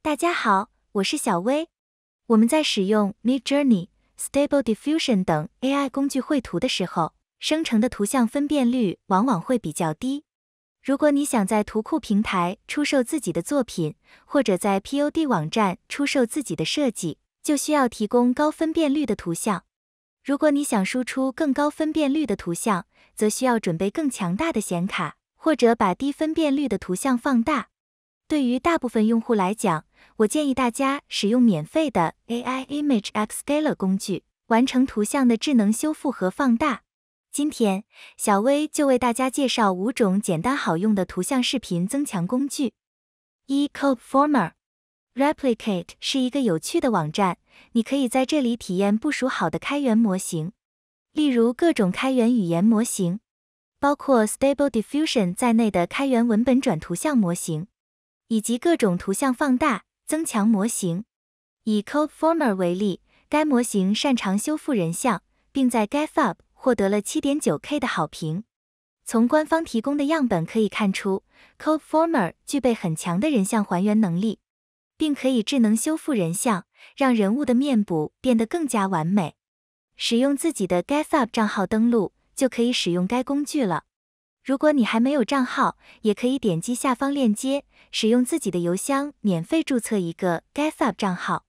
大家好，我是小薇。我们在使用 Midjourney、Stable Diffusion 等 AI 工具绘图的时候，生成的图像分辨率往往会比较低。如果你想在图库平台出售自己的作品，或者在 POD 网站出售自己的设计，就需要提供高分辨率的图像。如果你想输出更高分辨率的图像，则需要准备更强大的显卡，或者把低分辨率的图像放大。对于大部分用户来讲，我建议大家使用免费的 AI Image Upscaler 工具，完成图像的智能修复和放大。今天，小薇就为大家介绍5种简单好用的图像视频增强工具。Replicate 是一个有趣的网站，你可以在这里体验部署好的开源模型，例如各种开源语言模型，包括 Stable Diffusion 在内的开源文本转图像模型，以及各种图像放大、增强模型。以 Codeformer 为例，该模型擅长修复人像，并在 GitHub 获得了 7.9K 的好评。从官方提供的样本可以看出 ，Codeformer 具备很强的人像还原能力，并可以智能修复人像，让人物的面部变得更加完美。使用自己的 GitHub 账号登录，就可以使用该工具了。如果你还没有账号，也可以点击下方链接，使用自己的邮箱免费注册一个 GitHub 账号。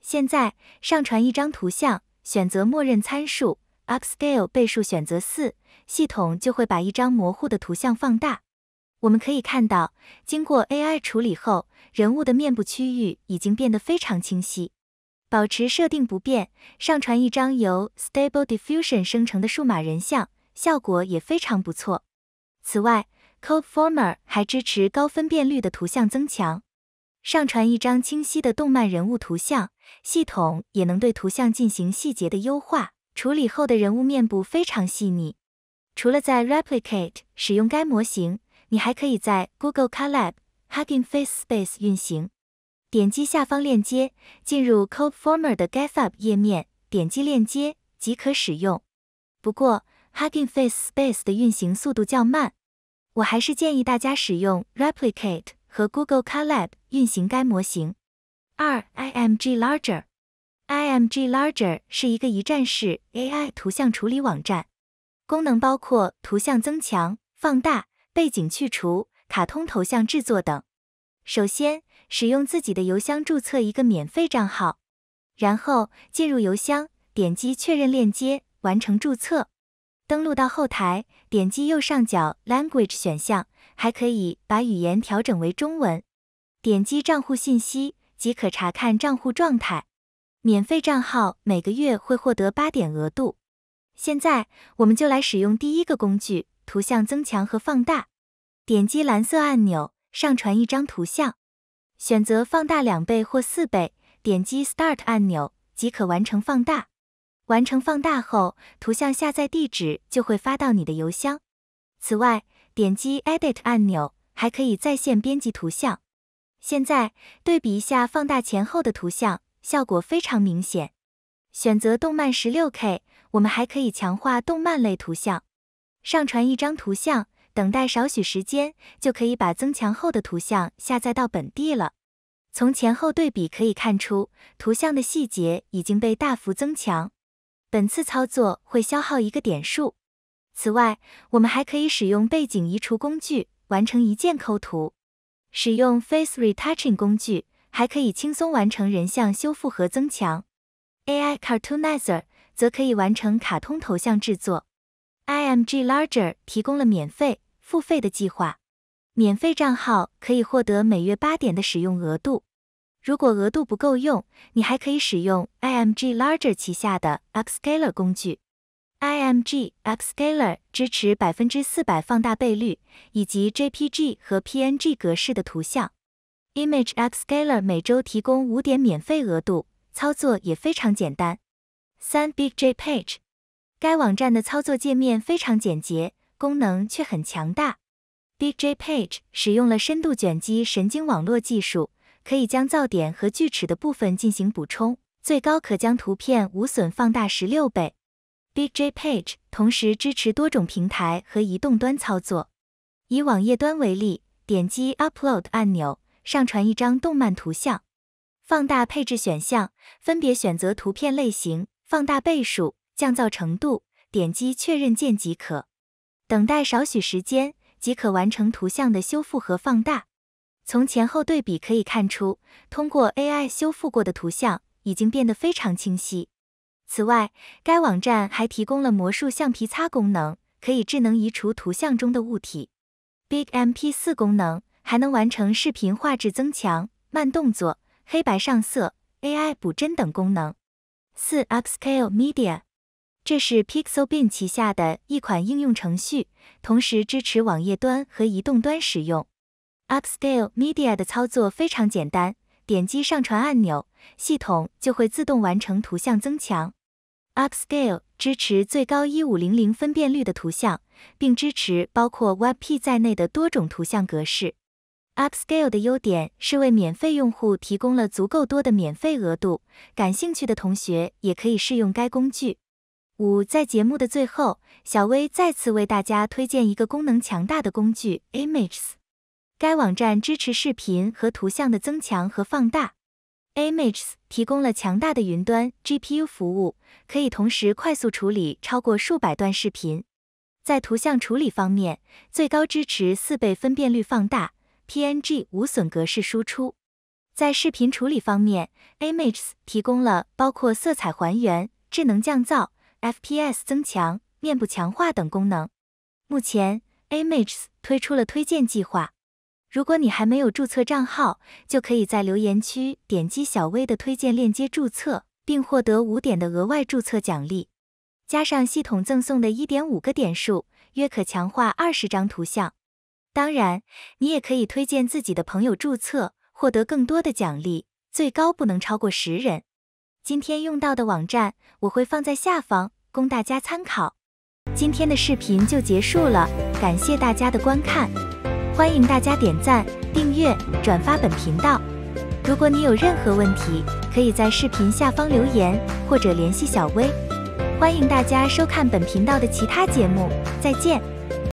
现在，上传一张图像，选择默认参数 Upscale 倍数选择4，系统就会把一张模糊的图像放大。我们可以看到，经过 AI 处理后，人物的面部区域已经变得非常清晰。保持设定不变，上传一张由 Stable Diffusion 生成的数码人像，效果也非常不错。此外 ，Codeformer 还支持高分辨率的图像增强。上传一张清晰的动漫人物图像，系统也能对图像进行细节的优化，处理后的人物面部非常细腻。除了在 Replicate 使用该模型，你还可以在 Google Colab、Hugging Face Space 运行。点击下方链接，进入 Codeformer 的 GitHub 页面，点击链接即可使用。不过， Hugging Face Space 的运行速度较慢，我还是建议大家使用 Replicate 和 Google Colab 运行该模型。IMG Larger。IMG Larger 是一个一站式 AI 图像处理网站，功能包括图像增强、放大、背景去除、卡通头像制作等。首先，使用自己的邮箱注册一个免费账号，然后进入邮箱，点击确认链接，完成注册。登录到后台，点击右上角 Language 选项，还可以把语言调整为中文。点击账户信息，即可查看账户状态。免费账号每个月会获得8点额度。现在，我们就来使用第一个工具，图像增强和放大。点击蓝色按钮，上传一张图像，选择放大2倍或4倍，点击 Start 按钮，即可完成放大。完成放大后，图像下载地址就会发到你的邮箱。此外，点击 Edit 按钮，还可以在线编辑图像。现在，对比一下放大前后的图像，效果非常明显。选择动漫 16K， 我们还可以强化动漫类图像。上传一张图像，等待少许时间，就可以把增强后的图像下载到本地了。从前后对比可以看出，图像的细节已经被大幅增强。本次操作会消耗1个点数。此外，我们还可以使用背景移除工具，完成一键抠图。使用 Face Retouching 工具，还可以轻松完成人像修复和增强。AI Cartoonizer 则可以完成卡通头像制作。IMG Larger 提供了免费、付费的计划。免费账号可以获得每月8点的使用额度。如果额度不够用，你还可以使用 IMG Larger 旗下的 Upscaler 工具。IMG Upscaler 支持400%放大倍率，以及 JPG 和 PNG 格式的图像。Image Upscaler 每周提供5点免费额度，操作也非常简单。BigJPage。该网站的操作界面非常简洁，功能却很强大。BigJPage 使用了深度卷积神经网络技术，可以将噪点和锯齿的部分进行补充，最高可将图片无损放大16倍。BigJPage 同时支持多种平台和移动端操作。以网页端为例，点击 Upload 按钮，上传一张动漫图像，放大配置选项，分别选择图片类型、放大倍数、降噪程度，点击确认键即可。等待少许时间，即可完成图像的修复和放大。从前后对比可以看出，通过 AI 修复过的图像已经变得非常清晰。此外，该网站还提供了魔术橡皮擦功能，可以智能移除图像中的物体。Big MP4 功能还能完成视频画质增强、慢动作、黑白上色、AI 补帧等功能。4. Upscale Media， 这是 Pixelbin 旗下的一款应用程序，同时支持网页端和移动端使用。Upscale Media 的操作非常简单，点击上传按钮，系统就会自动完成图像增强。Upscale 支持最高1500分辨率的图像，并支持包括 WebP 在内的多种图像格式。Upscale 的优点是为免费用户提供了足够多的免费额度，感兴趣的同学也可以试用该工具。5. 在节目的最后，小薇再次为大家推荐一个功能强大的工具 Images。该网站支持视频和图像的增强和放大。Images 提供了强大的云端 GPU 服务，可以同时快速处理超过数百段视频。在图像处理方面，最高支持4倍分辨率放大 ，PNG 无损格式输出。在视频处理方面 ，Images 提供了包括色彩还原、智能降噪、FPS 增强、面部强化等功能。目前 ，Images 推出了推荐计划。如果你还没有注册账号，就可以在留言区点击小薇的推荐链接注册，并获得5点的额外注册奖励，加上系统赠送的 1.5 个点数，约可强化20张图像。当然，你也可以推荐自己的朋友注册，获得更多的奖励，最高不能超过10人。今天用到的网站我会放在下方，供大家参考。今天的视频就结束了，感谢大家的观看。欢迎大家点赞、订阅、转发本频道。如果你有任何问题，可以在视频下方留言，或者联系小薇。欢迎大家收看本频道的其他节目，再见。